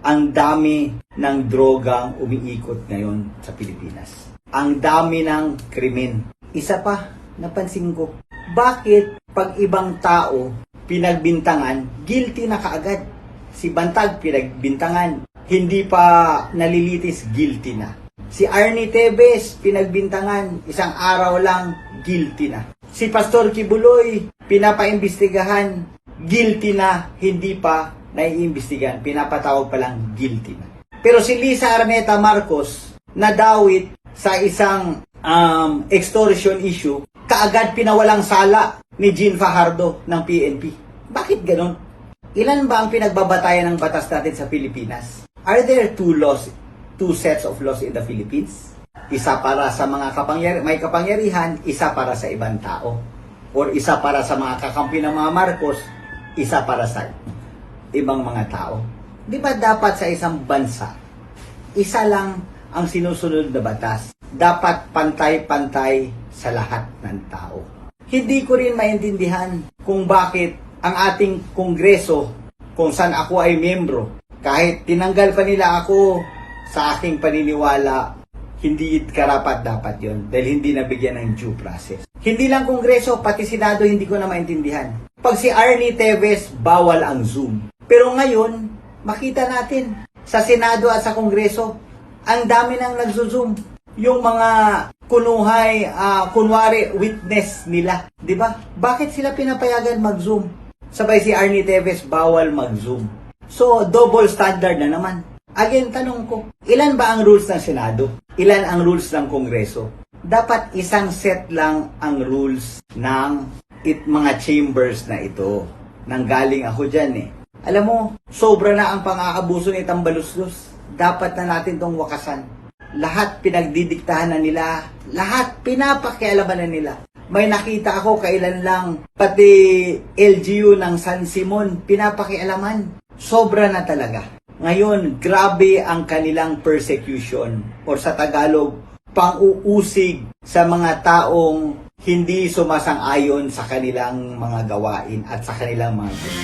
ang dami ng drogang umiikot ngayon sa Pilipinas. Ang dami ng krimen. Isa pa, napansin ko, bakit pag ibang tao pinagbintangan, guilty na kaagad? Si Bantag pinagbintangan, hindi pa nalilitis, guilty na. Si Arnie Tevez pinagbintangan, isang araw lang, guilty na. Si Pastor Kibuloy pinapaimbestigahan, guilty na, hindi pa naiimbestigahan, pinapatawag pa lang, guilty na. Pero si Lisa Araneta Marcos, nadawit sa isang extortion issue, kaagad pinawalang sala ni Jean Fajardo ng PNP. Bakit ganon? Ilan ba ang pinagbabatayan ng batas natin sa Pilipinas? Are there two sets of laws in the Philippines? Isa para sa mga may kapangyarihan, isa para sa ibang tao. Or isa para sa mga kakampi ng mga Marcos, isa para sa ibang mga tao. Di ba dapat sa isang bansa, isa lang ang sinusunod na batas? Dapat pantay-pantay sa lahat ng tao. Hindi ko rin maintindihan kung bakit ang ating kongreso, kung saan ako ay membro, kahit tinanggal pa nila ako sa aking paniniwala, hindi karapat dapat yon dahil hindi nabigyan ng due process. Hindi lang kongreso, pati senado hindi ko na maintindihan. Pag si Arnie Tevez, bawal ang Zoom. Pero ngayon, makita natin sa senado at sa kongreso, ang dami nang nagzo-Zoom. Yung mga kunwari witness nila, di ba? Bakit sila pinapayagan mag-Zoom? Sabay si Arnie Tevez, bawal mag-Zoom. So, double standard na naman. Again, tanong ko, ilan ba ang rules ng Senado? Ilan ang rules ng Kongreso? Dapat isang set lang ang rules ng mga chambers na ito. Nanggaling ako dyan eh. Alam mo, sobra na ang pang-aabuso ni Tambaluslos. Dapat na natin tong wakasan. Lahat pinagdidiktahan na nila. Lahat pinapakialaman na nila. May nakita ako kailan lang, pati LGU ng San Simon, pinapakialaman. Sobra na talaga. Ngayon, grabe ang kanilang persecution or sa Tagalog, pang-uusig sa mga taong hindi sumasang-ayon sa kanilang mga gawain at sa kanilang mga gusto.